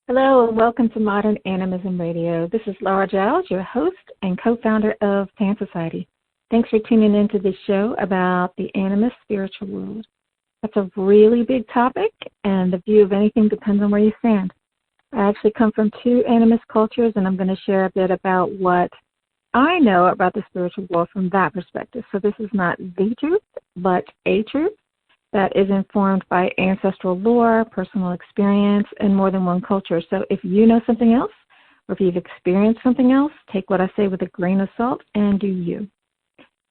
Hello and welcome to Modern Animism Radio. This is Laura Giles, your host and co-founder of Pan Society. Thanks for tuning into this show about the animist spiritual world. That's a really big topic, and the view of anything depends on where you stand. I actually come from two animist cultures, and I'm going to share a bit about what I know about the spiritual world from that perspective. So this is not the truth, but a truth that is informed by ancestral lore, personal experience, and more than one culture. So if you know something else, or if you've experienced something else, take what I say with a grain of salt and do you.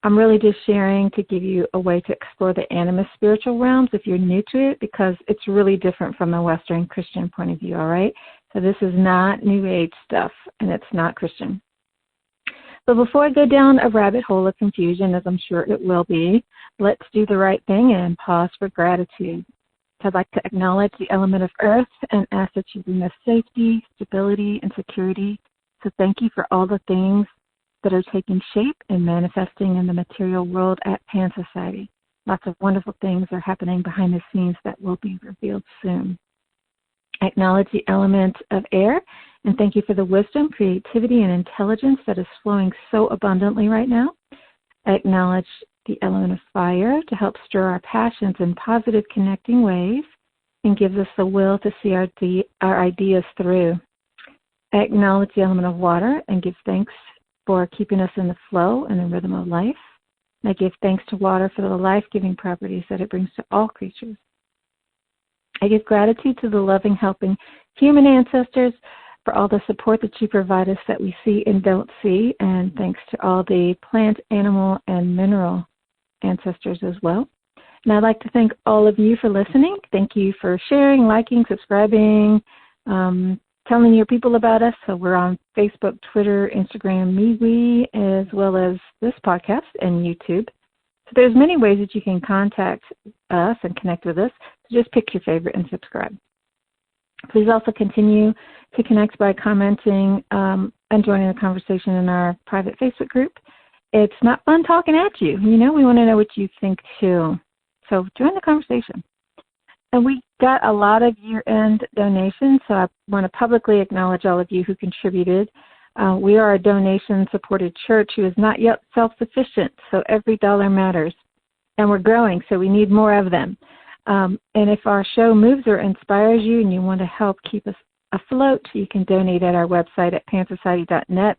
I'm really just sharing to give you a way to explore the animist spiritual realms if you're new to it, because it's really different from a Western Christian point of view, all right? So this is not New Age stuff, and it's not Christian. But before I go down a rabbit hole of confusion, as I'm sure it will be, let's do the right thing and pause for gratitude. I'd like to acknowledge the element of earth and ask that you bring us safety, stability, and security. So thank you for all the things that are taking shape and manifesting in the material world at Pan Society. Lots of wonderful things are happening behind the scenes that will be revealed soon. I acknowledge the element of air, and thank you for the wisdom, creativity, and intelligence that is flowing so abundantly right now. I acknowledge the element of fire to help stir our passions in positive, connecting ways and gives us the will to see our ideas through. I acknowledge the element of water and give thanks for keeping us in the flow and the rhythm of life. And I give thanks to water for the life-giving properties that it brings to all creatures. I give gratitude to the loving, helping human ancestors for all the support that you provide us that we see and don't see, and thanks to all the plant, animal, and mineral ancestors as well. And I'd like to thank all of you for listening. Thank you for sharing, liking, subscribing, telling your people about us. So we're on Facebook, Twitter, Instagram, MeWe, as well as this podcast and YouTube. So there's many ways that you can contact us and connect with us. So just pick your favorite and subscribe. Please also continue to connect by commenting and joining the conversation in our private Facebook group. It's not fun talking at you. You know, we want to know what you think too. So join the conversation. And we got a lot of year-end donations, so I want to publicly acknowledge all of you who contributed. We are a donation-supported church who is not yet self-sufficient, so every dollar matters. And we're growing, so we need more of them. And if our show moves or inspires you and you want to help keep us afloat, you can donate at our website at pansociety.net.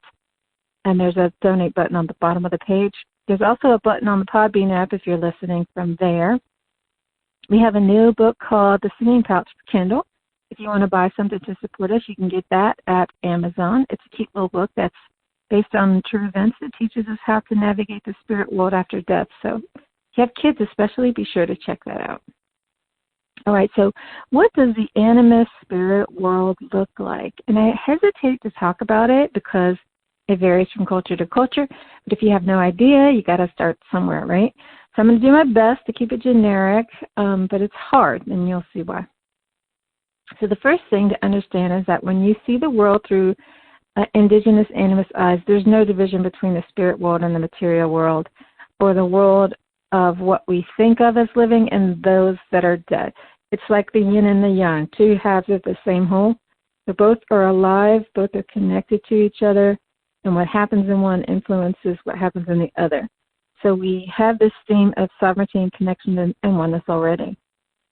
And there's a donate button on the bottom of the page. There's also a button on the Podbean app if you're listening from there. We have a new book called The Singing Pouch for Kindle. If you want to buy something to support us, you can get that at Amazon. It's a cute little book that's based on true events that teaches us how to navigate the spirit world after death. So if you have kids especially, be sure to check that out. All right, so what does the animist spirit world look like? And I hesitate to talk about it because it varies from culture to culture. But if you have no idea, you got to start somewhere, right? So I'm going to do my best to keep it generic, but it's hard, and you'll see why. So the first thing to understand is that when you see the world through Indigenous Animist eyes, there's no division between the spirit world and the material world, or the world of what we think of as living and those that are dead. It's like the yin and the yang, two halves of the same whole. So both are alive, both are connected to each other, and what happens in one influences what happens in the other. So we have this theme of sovereignty and connection and oneness already.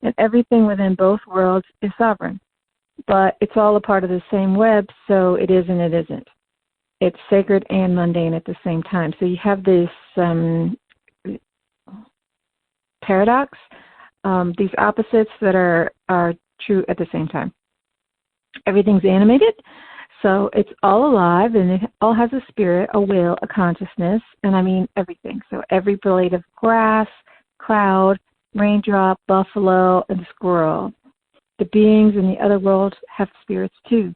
And everything within both worlds is sovereign. But it's all a part of the same web, so it is and it isn't. It's sacred and mundane at the same time. So you have this paradox, these opposites that are true at the same time. Everything's animated, so it's all alive, and it all has a spirit, a will, a consciousness, and I mean everything. So every blade of grass, cloud, raindrop, buffalo, and squirrel. The beings in the other world have spirits too.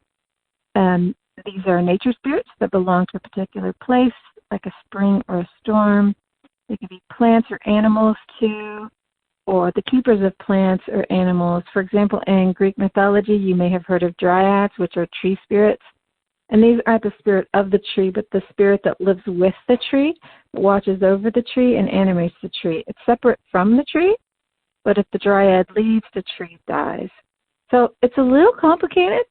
These are nature spirits that belong to a particular place, like a spring or a storm. They could be plants or animals too, or the keepers of plants or animals. For example, in Greek mythology, you may have heard of dryads, which are tree spirits. And these aren't the spirit of the tree, but the spirit that lives with the tree, watches over the tree, and animates the tree. It's separate from the tree, but if the dryad leaves, the tree dies. So it's a little complicated,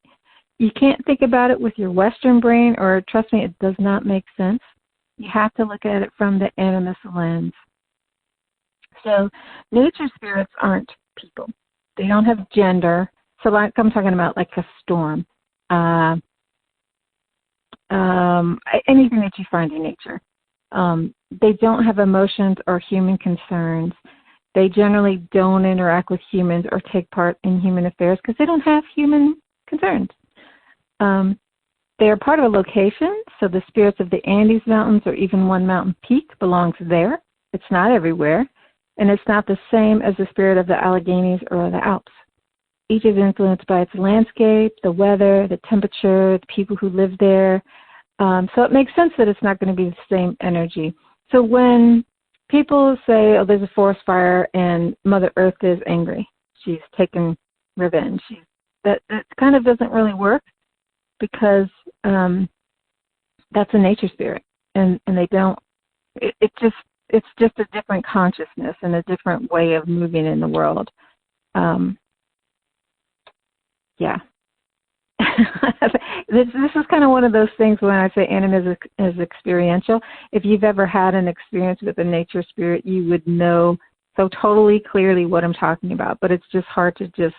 you can't think about it with your Western brain, or trust me, it does not make sense. You have to look at it from the animist lens. So nature spirits aren't people. They don't have gender. So like I'm talking about like a storm, anything that you find in nature. They don't have emotions or human concerns. They generally don't interact with humans or take part in human affairs because they don't have human concerns. They are part of a location, so the spirits of the Andes Mountains or even one mountain peak belongs there. It's not everywhere, and it's not the same as the spirit of the Alleghenies or the Alps. Each is influenced by its landscape, the weather, the temperature, the people who live there. So it makes sense that it's not going to be the same energy. So when people say, oh, there's a forest fire and Mother Earth is angry, she's taken revenge, that kind of doesn't really work because that's a nature spirit. And they don't, it's just a different consciousness and a different way of moving in the world. Yeah. This is kind of one of those things when I say animism is experiential. If you've ever had an experience with a nature spirit, you would know so totally clearly what I'm talking about. But it's just hard to just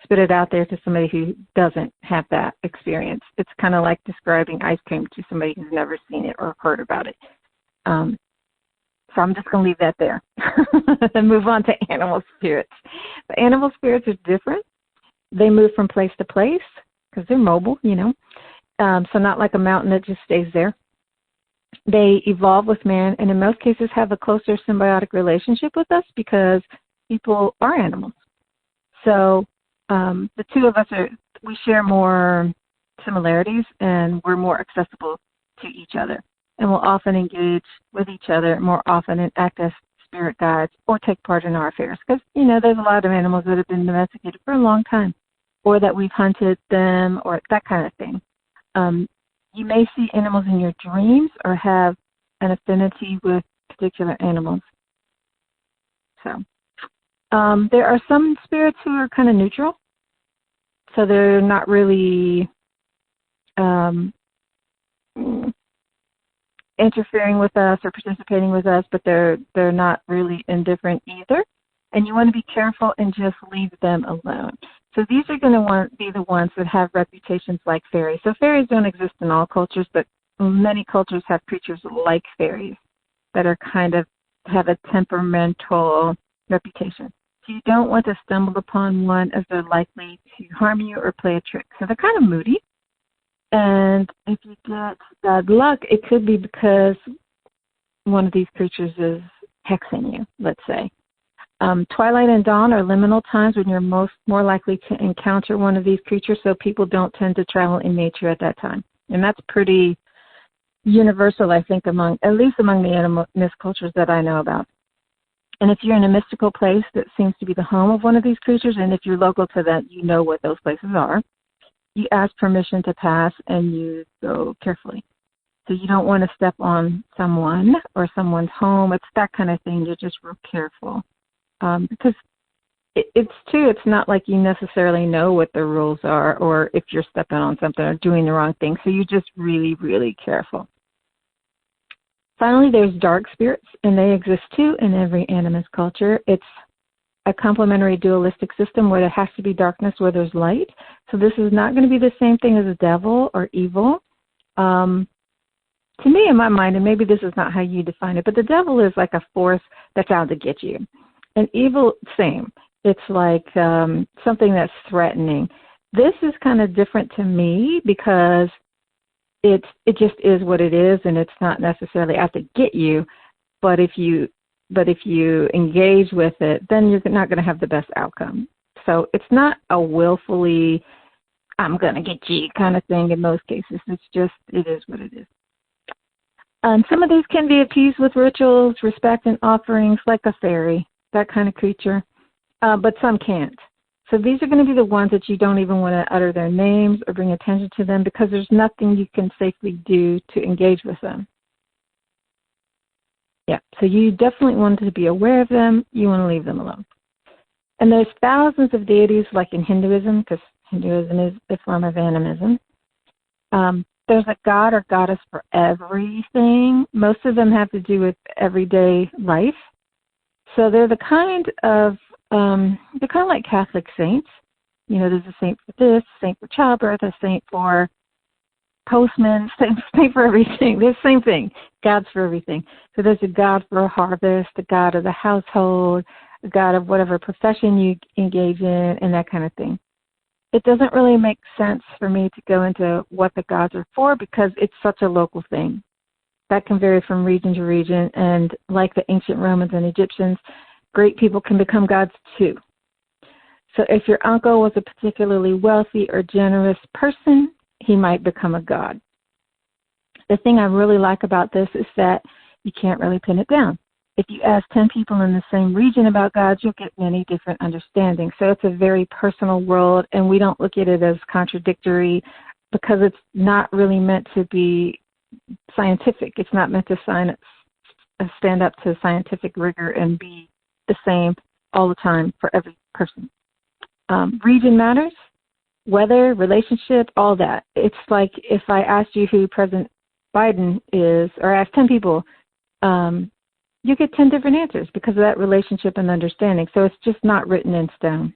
spit it out there to somebody who doesn't have that experience. It's kind of like describing ice cream to somebody who's never seen it or heard about it. So I'm just going to leave that there and move on to animal spirits. The animal spirits are different. They move from place to place because they're mobile, so not like a mountain that just stays there. They evolve with man and in most cases have a closer symbiotic relationship with us because people are animals. So the two of us we share more similarities and we're more accessible to each other. And we'll often engage with each other more often and act as spirit guides or take part in our affairs. Because, there's a lot of animals that have been domesticated for a long time or that we've hunted them or that kind of thing. You may see animals in your dreams or have an affinity with particular animals. So there are some spirits who are kind of neutral. So they're not really interfering with us or participating with us, but they're not really indifferent either. And you want to be careful and just leave them alone. So these are going to be the ones that have reputations like fairies. So fairies don't exist in all cultures, but many cultures have creatures like fairies that are kind of have a temperamental reputation. So you don't want to stumble upon one as they're likely to harm you or play a trick. So they're kind of moody. And if you get bad luck, it could be because one of these creatures is hexing you, let's say. Twilight and dawn are liminal times when you're more likely to encounter one of these creatures, so people don't tend to travel in nature at that time. And that's pretty universal, I think, at least among the animist cultures that I know about. And if you're in a mystical place that seems to be the home of one of these creatures, and if you're local to that, you know what those places are, you ask permission to pass and you go carefully. So you don't want to step on someone or someone's home. It's that kind of thing. You're just real careful. Because it's true, it's not like you necessarily know what the rules are or if you're stepping on something or doing the wrong thing. So you're just really, really careful. Finally, there's dark spirits, and they exist too in every animist culture. It's a complementary dualistic system where there has to be darkness where there's light. So this is not going to be the same thing as a devil or evil. To me, in my mind, and maybe this is not how you define it, but the devil is like a force that's out to get you. And evil, same. It's like something that's threatening. This is kind of different to me because it just is what it is, and it's not necessarily out to get you. But if you engage with it, then you're not going to have the best outcome. So it's not a willfully, I'm going to get you kind of thing in most cases. It's just, it is what it is. And some of these can be appeased with rituals, respect, and offerings like a fairy, that kind of creature, but some can't. So these are going to be the ones that you don't even want to utter their names or bring attention to them because there's nothing you can safely do to engage with them. Yeah, so you definitely want to be aware of them. You want to leave them alone. And there's thousands of deities like in Hinduism, because Hinduism is a form of animism. There's a god or goddess for everything. Most of them have to do with everyday life. So they're they're kind of like Catholic saints. There's a saint for this, saint for childbirth, a saint for postmen, saint for everything. There's the same thing, gods for everything. So there's a god for a harvest, a god of the household, a god of whatever profession you engage in, and that kind of thing. It doesn't really make sense for me to go into what the gods are for because it's such a local thing. That can vary from region to region, and like the ancient Romans and Egyptians, great people can become gods too. So if your uncle was a particularly wealthy or generous person, he might become a god. The thing I really like about this is that you can't really pin it down. If you ask 10 people in the same region about gods, you'll get many different understandings. So it's a very personal world, and we don't look at it as contradictory because it's not really meant to be scientific. It's not meant to stand up to scientific rigor and be the same all the time for every person. Region matters, weather, relationship, all that. It's like if I asked you who President Biden is, or asked 10 people, you get 10 different answers because of that relationship and understanding. So it's just not written in stone.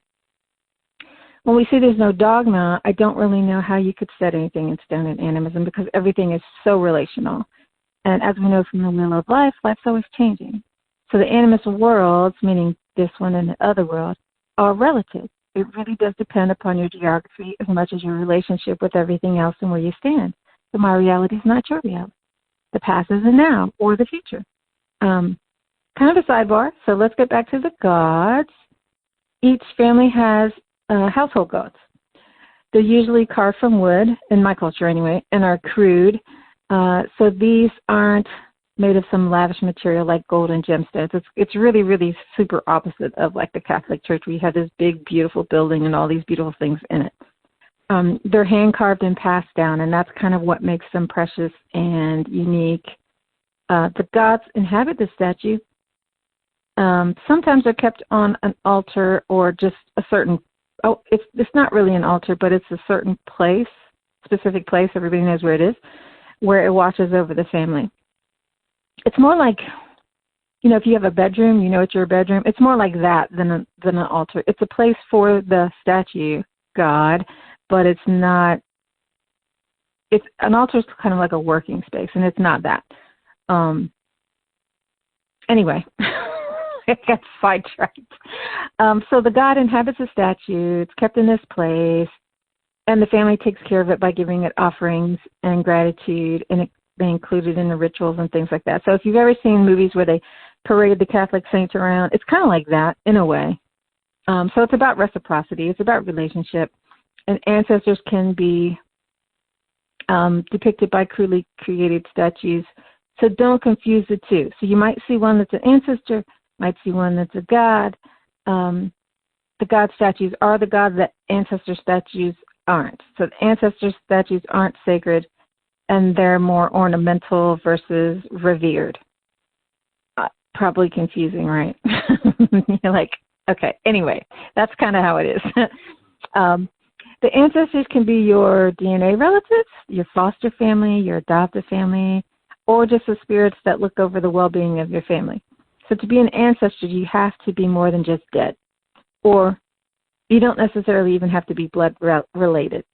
When we say there's no dogma, I don't really know how you could set anything in stone in animism because everything is so relational. And as we know from the wheel of life, life's always changing. So the animist worlds, meaning this one and the other world, are relative. It really does depend upon your geography as much as your relationship with everything else and where you stand. So my reality is not your reality. The past is the now or the future. Kind of a sidebar, so let's get back to the gods. Each family has household gods. They're usually carved from wood, in my culture anyway, and are crude. So these aren't made of some lavish material like gold and gemstones. It's really, really super opposite of like the Catholic Church. We have this big, beautiful building and all these beautiful things in it. They're hand-carved and passed down, and that's kind of what makes them precious and unique. The gods inhabit the statue. Sometimes they're kept on an altar or just a certain, it's not really an altar, but it's a certain place, specific place, everybody knows where it is, where it watches over the family. It's more like, if you have a bedroom, it's your bedroom. It's more like that than an altar. It's a place for the statue god, but it's not, an altar is kind of like a working space, and it's not that. Anyway, I got sidetracked. So the god inhabits the statue. It's kept in this place, and the family takes care of it by giving it offerings and gratitude, and they include it in the rituals and things like that. So if you've ever seen movies where they parade the Catholic saints around, it's kind of like that in a way. So it's about reciprocity. It's about relationship. And ancestors can be depicted by crudely created statues. So don't confuse the two. So you might see one that's an ancestor, might see one that's a god. The god statues are the gods that ancestor statues aren't. So the ancestor statues aren't sacred, and they're more ornamental versus revered. Probably confusing, right? You're like, okay, anyway, that's kind of how it is. The ancestors can be your DNA relatives, your foster family, your adoptive family, or just the spirits that look over the well-being of your family. So to be an ancestor, you have to be more than just dead, or you don't necessarily even have to be blood related.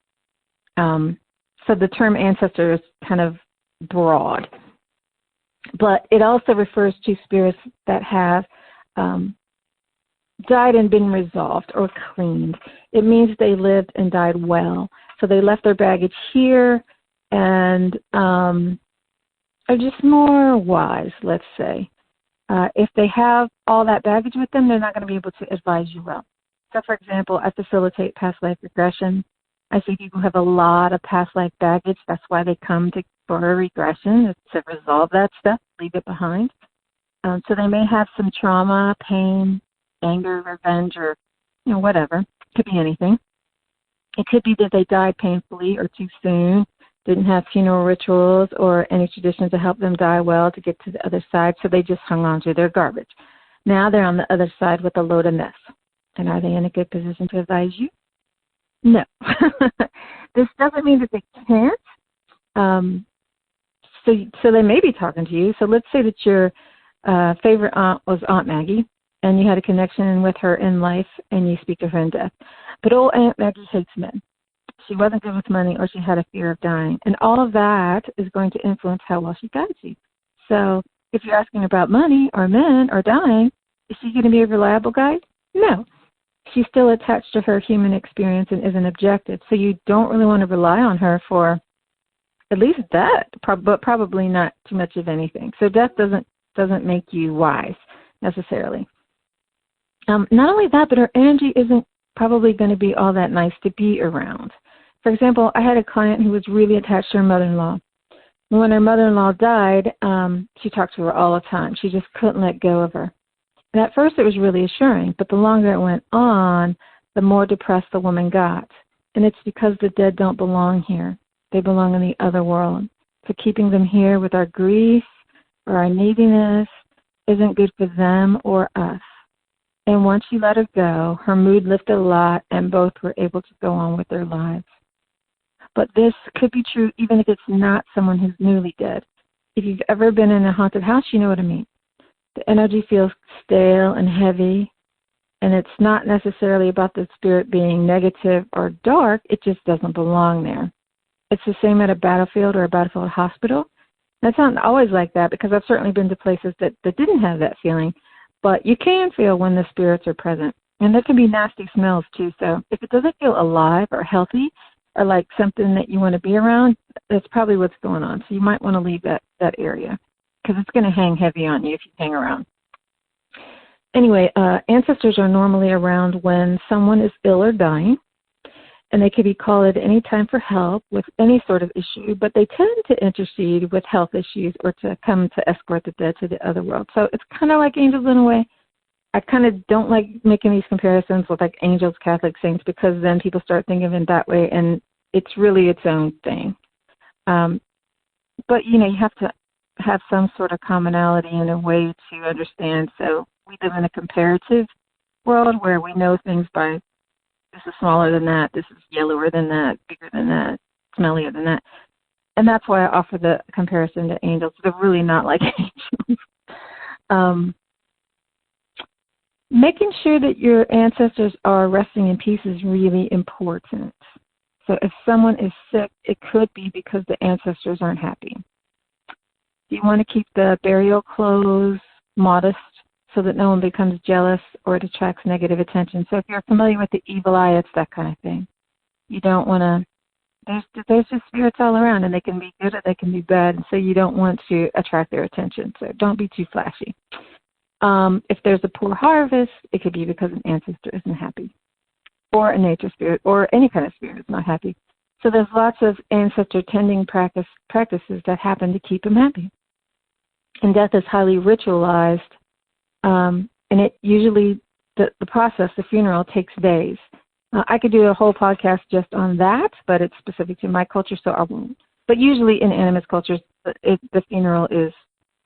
So the term ancestor is kind of broad, but it also refers to spirits that have died and been resolved or cleaned. It means they lived and died well. So they left their baggage here and are just more wise, let's say. If they have all that baggage with them, they're not going to be able to advise you well. So, for example, I facilitate past life regression. I see people have a lot of past life baggage. That's why they come for a regression, to resolve that stuff, leave it behind. So they may have some trauma, pain, anger, revenge, or whatever. Could be anything. It could be that they died painfully or too soon, didn't have funeral rituals or any traditions to help them die well to get to the other side, so they just hung on to their garbage. Now they're on the other side with a load of mess. And are they in a good position to advise you? Well, that's a good question. Most of the time, the ancestors can be your DNA relatives, your foster family, your adoptive family, or just the spirits that look over the well-being of your family. So to be an ancestor, you have to be more than just dead, or you don't necessarily even have to be blood related. No. This doesn't mean that they can't. So they may be talking to you. So let's say that your favorite aunt was Aunt Maggie, and you had a connection with her in life, and you speak to her in death. But old Aunt Maggie hates men. She wasn't good with money, or she had a fear of dying. And all of that is going to influence how well she guides you. So if you're asking about money or men or dying, is she going to be a reliable guide? No. She's still attached to her human experience and isn't objective. So you don't really want to rely on her for at least that, but probably not too much of anything. So death doesn't make you wise necessarily. Not only that, but her energy isn't probably going to be all that nice to be around. For example, I had a client who was really attached to her mother-in-law. When her mother-in-law died, she talked to her all the time. She just couldn't let go of her. And at first it was really assuring, but the longer it went on, the more depressed the woman got. And it's because the dead don't belong here. They belong in the other world. So keeping them here with our grief or our neediness isn't good for them or us. And once she let her go, her mood lifted a lot, and both were able to go on with their lives. But this could be true even if it's not someone who's newly dead. If you've ever been in a haunted house, you know what I mean. The energy feels stale and heavy, and it's not necessarily about the spirit being negative or dark. It just doesn't belong there. It's the same at a battlefield or a battlefield hospital. And it's not always like that, because I've certainly been to places that didn't have that feeling. But you can feel when the spirits are present. And there can be nasty smells, too. So if it doesn't feel alive or healthy or like something that you want to be around, that's probably what's going on. So you might want to leave that area, because it's going to hang heavy on you if you hang around. Anyway, ancestors are normally around when someone is ill or dying, and they can be called at any time for help with any sort of issue, but they tend to intercede with health issues or to come to escort the dead to the other world. So it's kind of like angels in a way. I kind of don't like making these comparisons with like angels, Catholic saints, because then people start thinking of it that way, and it's really its own thing. But, you have to have some sort of commonality and a way to understand. So we live in a comparative world where we know things by, this is smaller than that, this is yellower than that, bigger than that, smellier than that. And that's why I offer the comparison to angels. They're really not like angels. Making sure that your ancestors are resting in peace is really important. So if someone is sick, it could be because the ancestors aren't happy. You want to keep the burial clothes modest so that no one becomes jealous or it attracts negative attention. So if you're familiar with the evil eye, it's that kind of thing. You don't want to, there's just spirits all around, and they can be good or they can be bad, and so you don't want to attract their attention. So don't be too flashy. If there's a poor harvest, it could be because an ancestor isn't happy, or a nature spirit, or any kind of spirit is not happy. So there's lots of ancestor tending practices that happen to keep them happy. And death is highly ritualized, and it usually, the process, the funeral, takes days. I could do a whole podcast just on that, but it's specific to my culture, so I won't. But usually in animist cultures, the funeral is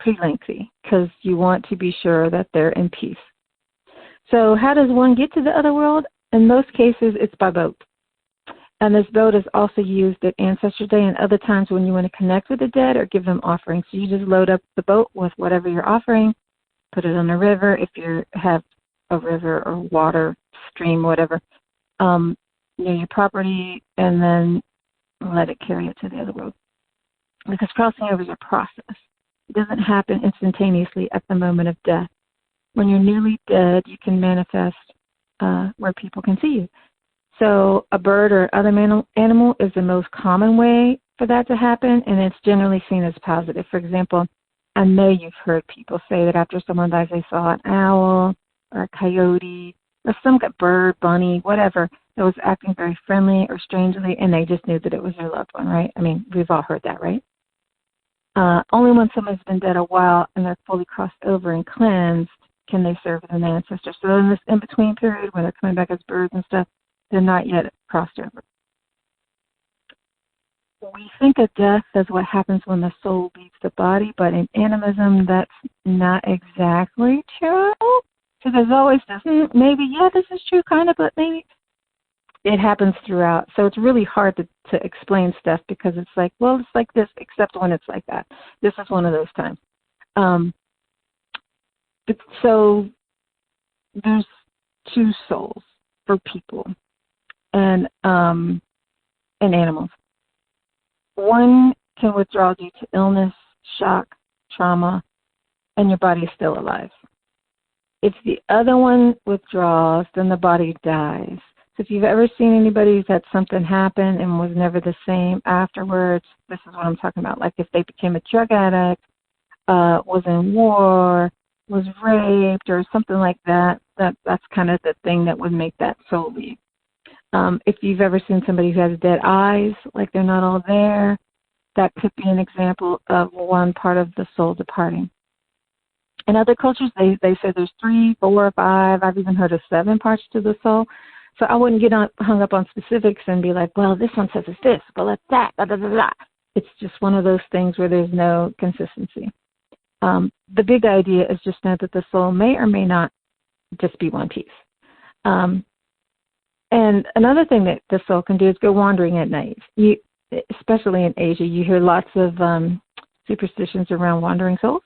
pretty lengthy because you want to be sure that they're in peace. So how does one get to the other world? In most cases, it's by boat. And this boat is also used at Ancestor Day and other times when you want to connect with the dead or give them offerings. So you just load up the boat with whatever you're offering, put it on a river if you have a river or water, stream, whatever, near your property, and then let it carry it to the other world. Because crossing over is a process. It doesn't happen instantaneously at the moment of death. When you're newly dead, you can manifest where people can see you. So a bird or other animal is the most common way for that to happen, and it's generally seen as positive. For example, I know you've heard people say that after someone dies, they saw an owl or a coyote or some bird, bunny, whatever, that was acting very friendly or strangely, and they just knew that it was their loved one, right? I mean, we've all heard that, right? Only when someone's been dead a while and they're fully crossed over and cleansed can they serve as an ancestor. So in this in-between period when they're coming back as birds and stuff, they're not yet crossed over. We think of death as what happens when the soul leaves the body, but in animism, that's not exactly true. So there's always this, maybe, yeah, this is true, kind of, but maybe. it happens throughout. So it's really hard to explain stuff because it's like, well, it's like this, except when it's like that. This is one of those times. So there's two souls for people and animals. One can withdraw due to illness, shock, trauma, and your body is still alive. If the other one withdraws, then the body dies. So if you've ever seen anybody who's had something happen and was never the same afterwards, this is what I'm talking about. Like if they became a drug addict, was in war, was raped, or something like that, that's kind of the thing that would make that soul leave. If you've ever seen somebody who has dead eyes, like they're not all there, that could be an example of one part of the soul departing. In other cultures, they say there's 3, 4, 5. I've even heard of 7 parts to the soul. So I wouldn't get hung up on specifics and be like, well, this one says it's this, well, it's that, blah, blah, blah, blah. It's just one of those things where there's no consistency. The big idea is just know that the soul may or may not just be one piece. And another thing that the soul can do is go wandering at night. Especially in Asia, you hear lots of superstitions around wandering souls.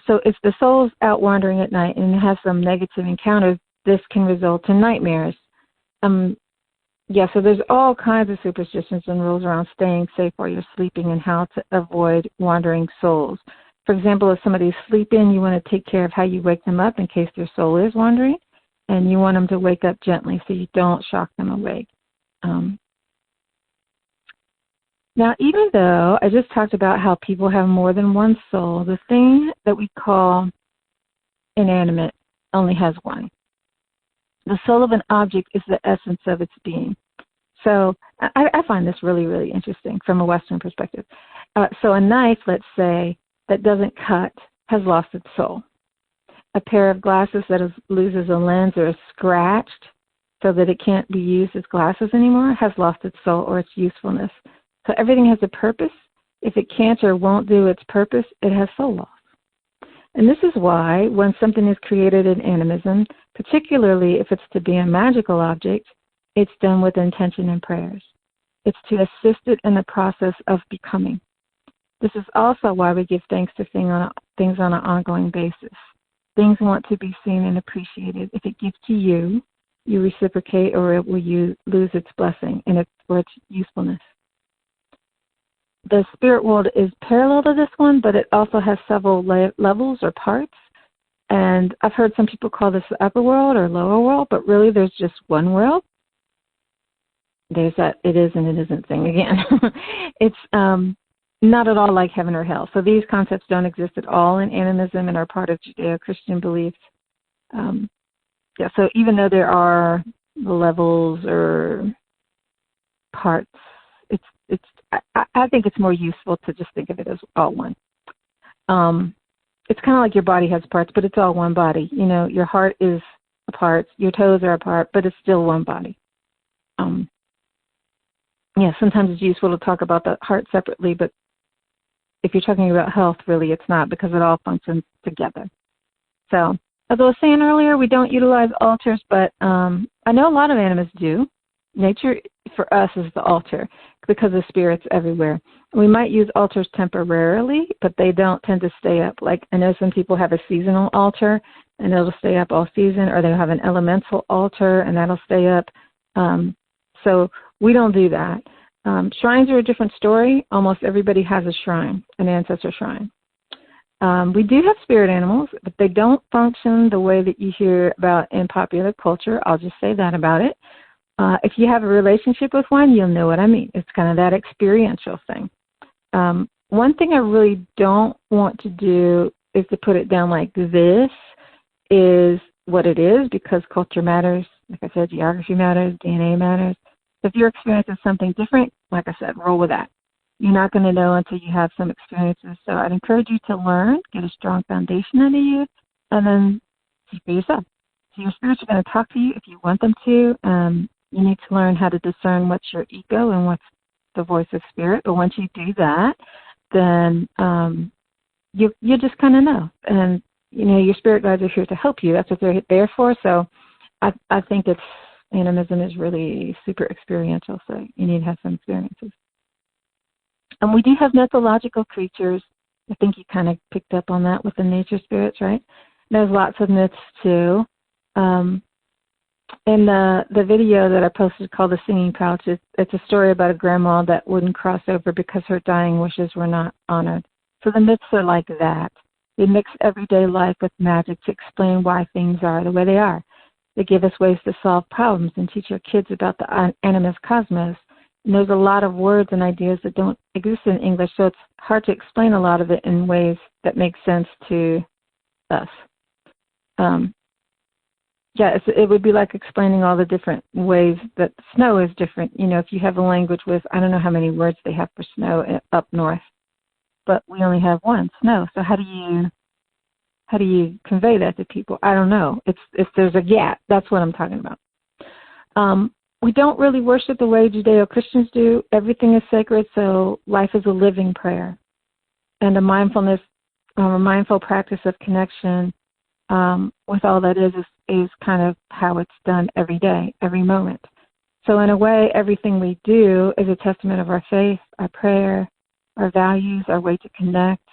So if the soul's out wandering at night and has some negative encounters, this can result in nightmares. So there's all kinds of superstitions and rules around staying safe while you're sleeping and how to avoid wandering souls. For example, if somebody's sleeping, you want to take care of how you wake them up in case their soul is wandering, and you want them to wake up gently so you don't shock them awake. Now, even though I just talked about how people have more than one soul, the thing that we call inanimate only has one. The soul of an object is the essence of its being. So I find this really, really interesting from a Western perspective. So a knife, let's say, that doesn't cut has lost its soul. A pair of glasses that loses a lens or is scratched so that it can't be used as glasses anymore has lost its soul or its usefulness. So everything has a purpose. If it can't or won't do its purpose, it has soul loss. And this is why when something is created in animism, particularly if it's to be a magical object, it's done with intention and prayers. It's to assist it in the process of becoming. This is also why we give thanks to things on an ongoing basis. Things want to be seen and appreciated. If it gives to you, you reciprocate, or it will lose its blessing or its usefulness. The spirit world is parallel to this one, but it also has several levels or parts. And I've heard some people call this the upper world or lower world, but really there's just one world. There's that it is and it isn't thing again. It's not at all like heaven or hell. So these concepts don't exist at all in animism and are part of Judeo-Christian beliefs. So even though there are levels or parts, I think it's more useful to just think of it as all one. It's kind of like your body has parts, but it's all one body. You know, your heart is a part, your toes are a part, but it's still one body. Sometimes it's useful to talk about the heart separately, but if you're talking about health, really it's not, because it all functions together. So, as I was saying earlier, we don't utilize altars, but I know a lot of animists do. Nature, for us, is the altar because the spirit's everywhere. We might use altars temporarily, but they don't tend to stay up. Like, I know some people have a seasonal altar, and it'll stay up all season, or they'll have an elemental altar, and that'll stay up. So we don't do that. Shrines are a different story. Almost everybody has a shrine, an ancestor shrine. We do have spirit animals, but they don't function the way that you hear about in popular culture. I'll just say that about it. If you have a relationship with one, you'll know what I mean. It's kind of that experiential thing. One thing I really don't want to do is to put it down like this is what it is, because culture matters. Like I said, geography matters, DNA matters. If your experience is something different, like I said, roll with that. You're not going to know until you have some experiences. So I'd encourage you to learn, get a strong foundation under you, and then see for yourself. So your spirits are going to talk to you if you want them to. You need to learn how to discern what's your ego and what's the voice of spirit. But once you do that, then you just kind of know. And, you know, your spirit guides are here to help you. That's what they're there for. So I think it's Animism is really super experiential, so you need to have some experiences. And we do have mythological creatures. I think you kind of picked up on that with the nature spirits, right? There's lots of myths, too. In the video that I posted called The Singing Pouch, it's a story about a grandma that wouldn't cross over because her dying wishes were not honored. So the myths are like that. They mix everyday life with magic to explain why things are the way they are. They give us ways to solve problems and teach our kids about the animist cosmos. And there's a lot of words and ideas that don't exist in English, so it's hard to explain a lot of it in ways that make sense to us. It would be like explaining all the different ways that snow is different. You know, if you have a language with, I don't know how many words they have for snow up north, but we only have one, snow. So how do you convey that to people? I don't know. If there's a gap, that's what I'm talking about. We don't really worship the way Judeo-Christians do. Everything is sacred, so life is a living prayer. And a mindful practice of connection with all that is kind of how it's done every day, every moment. So in a way, everything we do is a testament of our faith, our prayer, our values, our way to connect.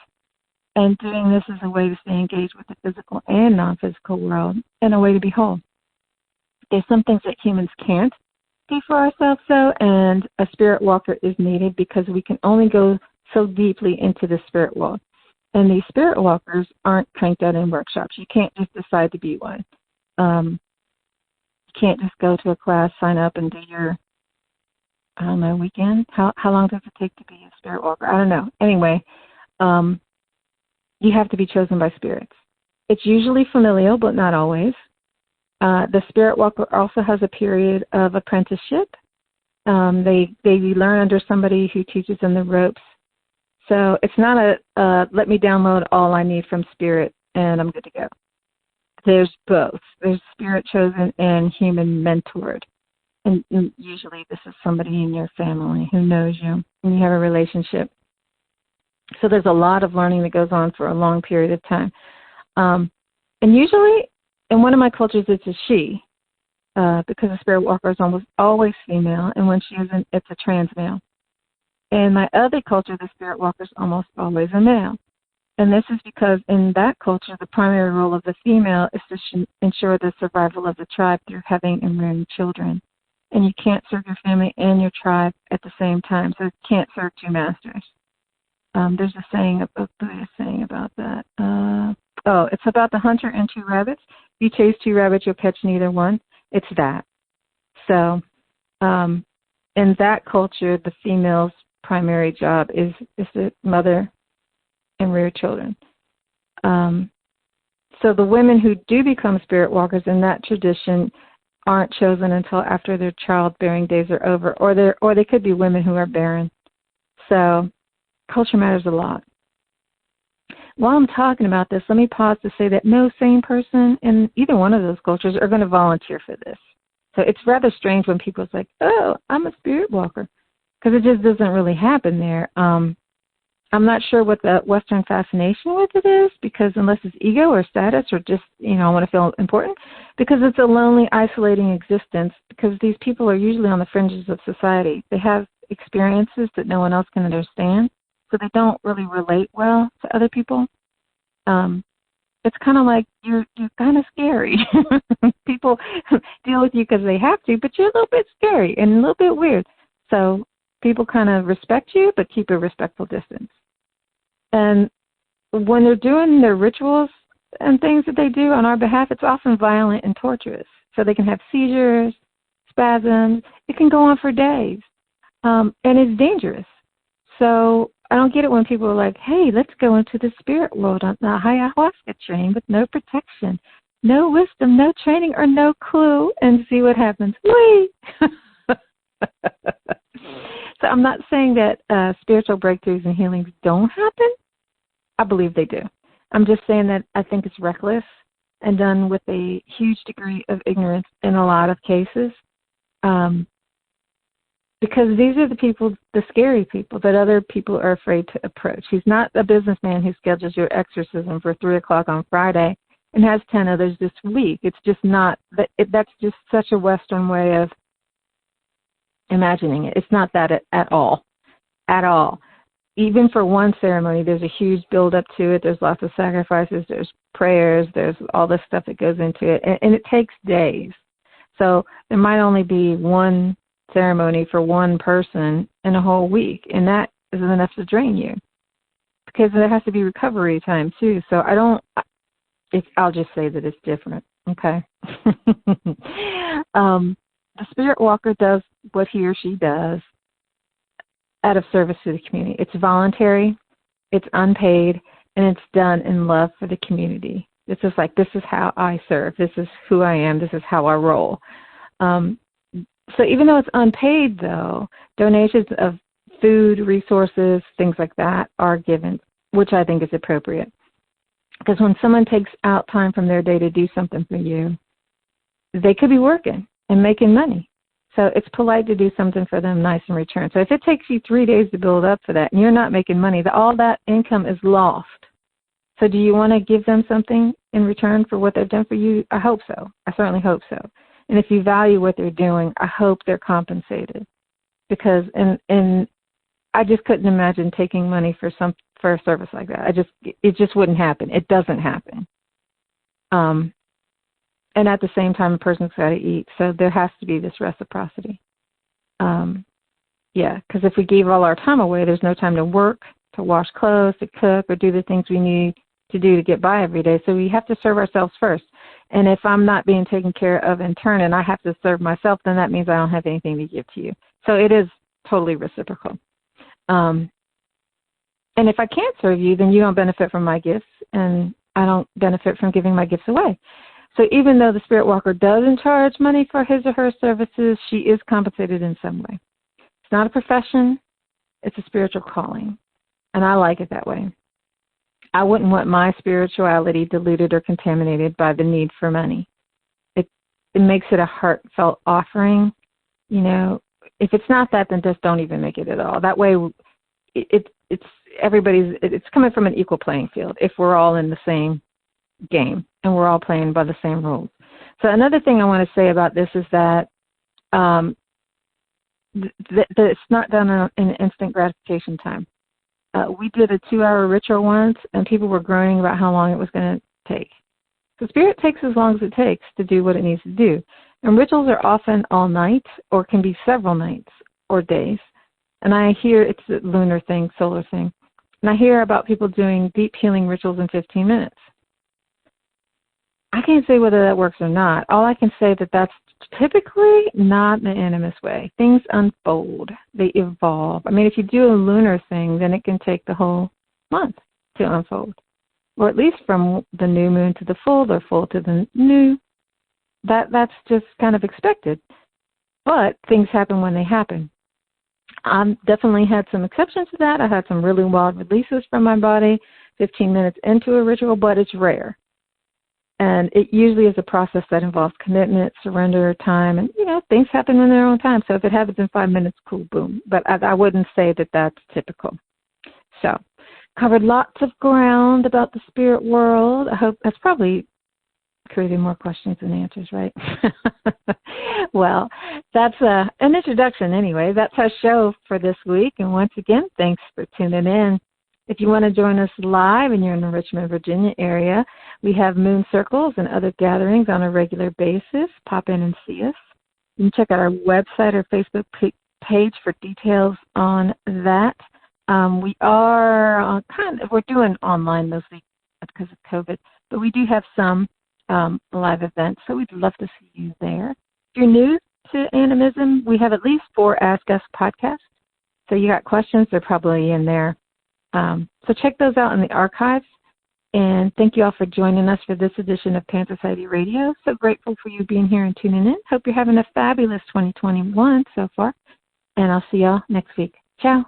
And doing this is a way to stay engaged with the physical and non-physical world and a way to be whole. There's some things that humans can't do for ourselves, though, and a spirit walker is needed because we can only go so deeply into the spirit world. And these spirit walkers aren't cranked out in workshops. You can't just decide to be one. You can't just go to a class, sign up, and do your, I don't know, weekend. How long does it take to be a spirit walker? I don't know. Anyway, you have to be chosen by spirits. It's usually familial, but not always. The spirit walker also has a period of apprenticeship. They learn under somebody who teaches them the ropes. So it's not let me download all I need from spirit and I'm good to go. There's both. There's spirit chosen and human mentored. And usually this is somebody in your family who knows you and you have a relationship. So there's a lot of learning that goes on for a long period of time. And usually in one of my cultures it's a she, because the spirit walker is almost always female, and when she isn't, it's a trans male. In my other culture, the spirit walker is almost always a male. And this is because in that culture, the primary role of the female is to ensure the survival of the tribe through having and rearing children. And you can't serve your family and your tribe at the same time, so you can't serve two masters. There's a saying, a Buddhist saying about that. It's about the hunter and two rabbits. If you chase two rabbits, you'll catch neither one. It's that. So in that culture, the female's primary job is to mother and rear children. So the women who do become spirit walkers in that tradition aren't chosen until after their childbearing days are over, or they could be women who are barren. So culture matters a lot. While I'm talking about this, let me pause to say that no sane person in either one of those cultures are going to volunteer for this. So it's rather strange when people say, oh, I'm a spirit walker, because it just doesn't really happen there. I'm not sure what the Western fascination with it is, because unless it's ego or status or just, I want to feel important, because it's a lonely, isolating existence, because these people are usually on the fringes of society. They have experiences that no one else can understand, so they don't really relate well to other people. It's kind of like you're kind of scary. People deal with you because they have to, but you're a little bit scary and a little bit weird. So people kind of respect you, but keep a respectful distance. And when they're doing their rituals and things that they do on our behalf, it's often violent and torturous. So they can have seizures, spasms. It can go on for days. And it's dangerous. So I don't get it when people are like, hey, let's go into the spirit world on the ayahuasca train with no protection, no wisdom, no training, or no clue, and see what happens. Whee! So I'm not saying that spiritual breakthroughs and healings don't happen. I believe they do. I'm just saying that I think it's reckless and done with a huge degree of ignorance in a lot of cases. Because these are the people, the scary people that other people are afraid to approach. He's not a businessman who schedules your exorcism for 3 o'clock on Friday and has 10 others this week. It's just not, that's just such a Western way of imagining it. It's not that at all. At all. Even for one ceremony, there's a huge build-up to it. There's lots of sacrifices. There's prayers. There's all this stuff that goes into it. And it takes days. So there might only be one ceremony for one person in a whole week. And that isn't enough to drain you. Because there has to be recovery time, too. So I'll just say that it's different. Okay? The Spirit Walker does what he or she does out of service to the community. It's voluntary, it's unpaid, and it's done in love for the community. This is how I serve. This is who I am. This is how I roll. So even though it's unpaid, though, donations of food, resources, things like that are given, which I think is appropriate. Because when someone takes out time from their day to do something for you, they could be working and making money. So it's polite to do something for them nice in return. So if it takes you 3 days to build up for that and you're not making money, all that income is lost. So do you want to give them something in return for what they've done for you? I hope so. I certainly hope so. And if you value what they're doing, I hope they're compensated. Because and I just couldn't imagine taking money for a service like that. It just wouldn't happen. It doesn't happen. And at the same time, a person's got to eat. So there has to be this reciprocity. Because if we gave all our time away, there's no time to work, to wash clothes, to cook, or do the things we need to do to get by every day. So we have to serve ourselves first. And if I'm not being taken care of in turn and I have to serve myself, then that means I don't have anything to give to you. So it is totally reciprocal. And if I can't serve you, then you don't benefit from my gifts, and I don't benefit from giving my gifts away. So even though the Spirit Walker doesn't charge money for his or her services, she is compensated in some way. It's not a profession. It's a spiritual calling. And I like it that way. I wouldn't want my spirituality diluted or contaminated by the need for money. It makes it a heartfelt offering. You know, if it's not that, then just don't even make it at all. That way it's coming from an equal playing field if we're all in the same game and we're all playing by the same rules. So another thing I want to say about this is that it's not done in instant gratification time. We did a 2-hour ritual once, and people were groaning about how long it was going to take. So Spirit takes as long as it takes to do what it needs to do. And rituals are often all night or can be several nights or days. And I hear it's a lunar thing, solar thing. And I hear about people doing deep healing rituals in 15 minutes. I can't say whether that works or not. All I can say that that's typically not the animist way. Things unfold. They evolve. I mean, if you do a lunar thing, then it can take the whole month to unfold. Or at least from the new moon to the full to the new. That's just kind of expected. But things happen when they happen. I've definitely had some exceptions to that. I had some really wild releases from my body 15 minutes into a ritual, but it's rare. And it usually is a process that involves commitment, surrender, time, and, things happen in their own time. So if it happens in 5 minutes, cool, boom. But I wouldn't say that that's typical. So covered lots of ground about the spirit world. I hope that's probably creating more questions than answers, right? Well, that's an introduction anyway. That's our show for this week. And once again, thanks for tuning in. If you want to join us live and you're in the Richmond, Virginia area, we have moon circles and other gatherings on a regular basis. Pop in and see us. You can check out our website or Facebook page for details on that. We are we're doing online mostly because of COVID, but we do have some live events, so we'd love to see you there. If you're new to Animism, we have at least 4 Ask Us podcasts. So you got questions, they're probably in there. So check those out in the archives. And thank you all for joining us for this edition of Pan Society Radio. So grateful for you being here and tuning in. Hope you're having a fabulous 2021 so far. And I'll see y'all next week. Ciao.